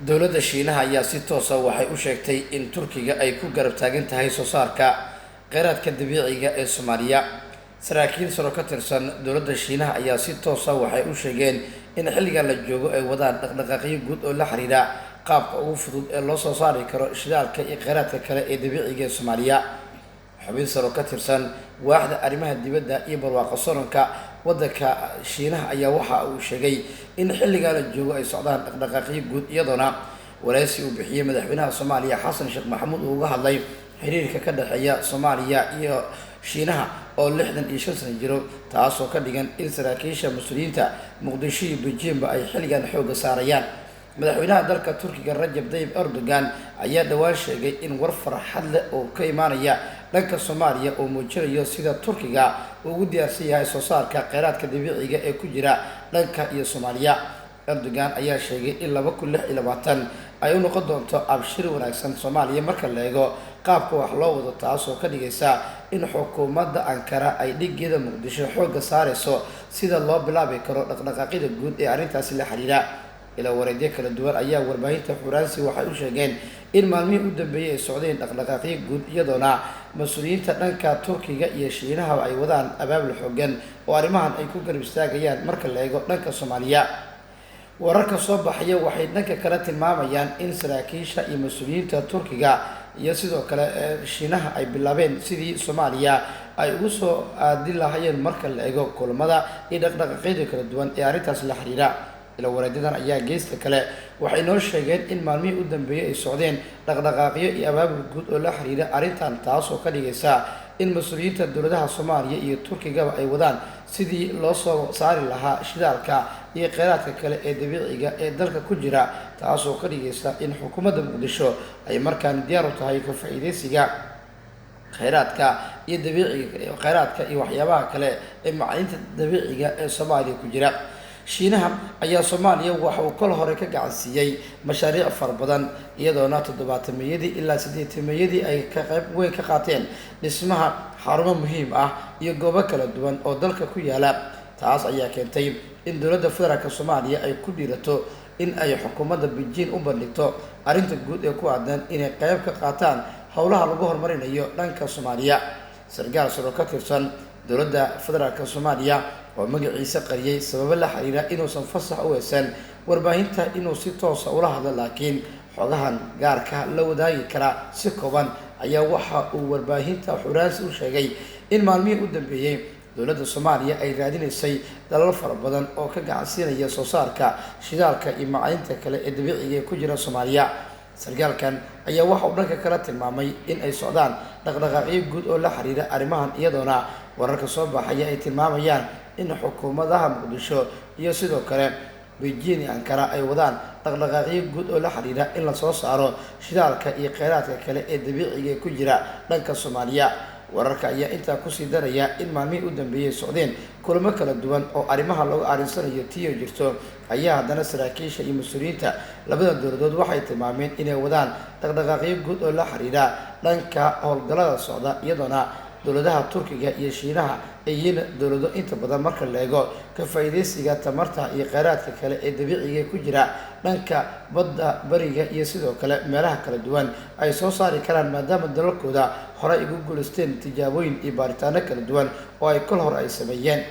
dowladda Shiinaha ayaa si toos ah waxay u sheegtay in Turkiga ay ku garab taagan tahay soo saarka kheyraadka dabiiciga ee Soomaaliya. Saraakiil sare ka tirsan dowladda Shiinaha ayaa si toos ah waxay u sheegeen in xilligan la joogo ay wadaan dhaqdhaqaaqyo guud oo la xiriira qaabka ugu fudud ee loo soo saari karo shidaalka iyo kheyraadka kale ee dabiiciga ee Soomaaliya. xubin sare ka tirsan waaxda arrimaha dibadda iyo barwaaqo soronka waddanka Shiinaha ayaa waxa uu sheegay in xilligan la joogo ay socdaan dhaqdhaqaaqyo guud iyadoona wareysi uu bixiyay madaxweynaha Soomaaliya Xasan Sheekh Maxamuud uu uga hadlay xiriirka ka dhexeeya Soomaaliya iyo Shiinaha oo 65 sano jiro, taasoo ka dhigan in saraakiisha mas'uuliyiinta Muqdisho iyo Beijing ay xilligan xoogga saarayaan. madaxweynaha dalka Turkiga Rajab Tayyip Erdogan ayaa dhawaan sheegay in war farxad leh oo ka imaanaya dhanka Soomaaliya oo muujinayo sida Turkiga ugu diyaarsan yahay soo saarka kheyraadka dabiiciga ee ku jira dhanka iyo Soomaaliya. Erdogan ayaa sheegay in 2026 ay u noqon doonto abshir wanaagsan Soomaaliya marka la eego qaabka wax loo wado, taasoo ka dhigaysa in xukuumadda Ankara ay dhigeeda Muqdisho xoogga saarayso sida loo bilaabi karo dhaqdhaqaaqyada guud ee arrintaasi la xiriira. ila wareedyo kala duwan ayaa warbaahinta Faransi waxay u sheegeen in maalmihii u dambeeyay ay socdeen dhaqdhaqaaqyo guud iyadoona mas'uuliyiinta dhanka Turkiga iyo Shiinaha ay wadaan abaabul xooggan oo arrimahan ay ku garab istaagayaan marka la eego dhanka Soomaaliya. wararka soo baxaya waxay dhanka kale tilmaamayaan in saraakiisha iyo mas'uuliyiinta Turkiga iyo sidoo kale Shiinaha ay bilaabeen sidii Soomaaliya ay ugu soo aadi lahaayeen marka la eego kulamada iyo dhaqdhaqaaqyada kala duwan ee arrintaas la xiriira. ila wareedyadan ayaa geesta kale waxay noo sheegeen in maalmihii u dambeeyay ay socdeen dhaqdhaqaaqyo iyo abaabul guud oo la xiriira arrintan, taasoo ka dhigaysa in mas'uuliyiinta dowladaha Soomaaliya iyo Turkiga ay wadaan sidii loo soo saari lahaa shidaalka iyo kheyraadka kale ee dabiiciga ee dalka ku jira, taasoo ka dhigaysa in xukuumadda Muqdisho ay markaan diyaar u tahay ka faa'iideysiga kheyraadka iyo dabiiciga kheyraadka iyo waxyaabaha kale ee macdanta dabiiciga ee Soomaaliya ku jira. Shiinaha ayaa Soomaaliya waxa uu kol hore ka gacan siiyay mashaariic far badan iyadoona 70meeyadii ilaa 80meeyadii ay ka qayb weyn ka qaateen dhismaha xarumo muhiim ah iyo goobo kala duwan oo dalka ku yaala. taas ayaa keentay in dowladda federaalka Soomaaliya ay ku dhiirato in ay xukuumadda Beijing u bandhigto arrinta guud ee ku aadan inay qayb ka qaataan howlaha lagu horumarinayo dhanka Soomaaliya. sargaal sare ka tirsan dowladda federaalka Soomaaliya oo magaciisa qariyay sabab la xiriira inuusan fasax u haysan warbaahinta inuu si toos ah ula hadlo, laakiin xogahan gaarka la wadaagi kara si kooban ayaa waxa uu warbaahinta Faransi u sheegay in maalmihii u dambeeyay dowladda Soomaaliya ay raadinaysay dalal fara badan oo ka gacansiinaya soo saarka shidaalka iyo macdanta kale ee dabiiciga ee ku jira Soomaaliya. sargaalkan ayaa waxa uu dhanka kala tilmaamay in ay socdaan dhaqdhaqaaqyo guud oo la xiriira arrimahan iyadoona wararka soo baxaya ay tilmaamayaan in xukuumadaha Muqdisho iyo sidoo kale Beijing iyo Ankara ay wadaan dhaqdhaqaaqyo guud oo la xiriira in la soo saaro shidaalka iyo kheyraadka kale ee dabiiciga ee ku jira dhanka Soomaaliya. wararka ayaa intaa ku sii daraya in maalmihii u dambeeyay socdeen kulamo kala duwan oo arrimaha lagu arinsanayo tiyo jirto, ayaa haddana saraakiisha iyo mas'uuliyiinta labada dowladood waxay tilmaameen inay wadaan dhaqdhaqaaqyo guud oo la xiriira dhanka howlgallada socda iyadoona dowladaha Turkiga iyo Shiinaha ay yihiin dowlado inta badan marka la eego ka faa'iideysiga tamarta iyo kheyraadka kale ee dabiiciga ee ku jira dhanka badda bariga iyo sidoo kale meelaha kala duwan ay soo saari karaan, maadaama dalalkooda hore ugu guuleysteen tijaabooyin iyo baaritaano kala duwan oo ay kol hore ay sameeyeen.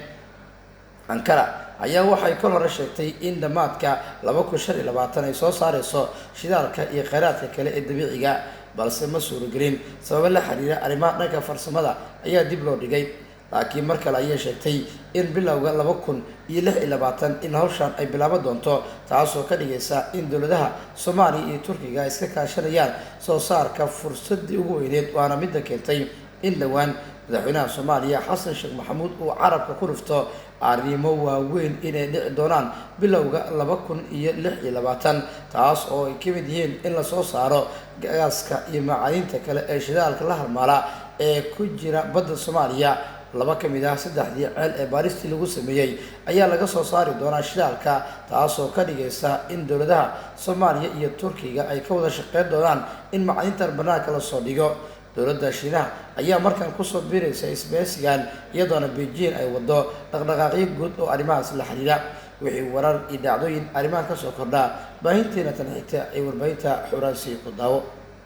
Ankara ayaa waxay kol hore sheegtay in dhamaadka 2025 ay soo saarayso shidaalka iyo kheyraadka kale ee dabiiciga, balse ma suuragelin sabab la xiriira arrimaha dhanka farsamada ayaa dib loo dhigay. laakiin mar kale ayay sheegtay in bilowga 2026 in hawshan ay bilaaban doonto, taasoo ka dhigaysa in dowladaha Soomaaliya iyo Turkiga ay iska kaashanayaan soo saarka fursadii ugu weyneed, waana midda keentay in dhawaan madaxweynaha Soomaaliya Xasan Sheekh Maxamuud uu carabka ku dhufto arrimo waaweyn inay dhici doonaan bilowga 2026, taas oo ay ka mid yihiin in la soo saaro gaaska iyo macdanta kale ee shidaalka la halmaala ee ku jira badda Soomaaliya. laba ka mid ah saddexdii ceel ee baaristii lagu sameeyay ayaa laga soo saari doonaa shidaalka, taasoo ka dhigaysa in dowladaha Soomaaliya iyo Turkiga ay ka wada shaqeyn doonaan in macdintan banaanka la soo dhigo. dowladda Shiinaha ayaa markan ku soo biiraysa isbahaysigan iyadoona Beijing ay wado dhaqdhaqaaqyo guud oo arrimahaas la xiriira. wixii warar iyo dhacdooyin arrimaha ka soo kordhaa baahinteena tan xigta ee warbaahinta xuraansi ku daawo.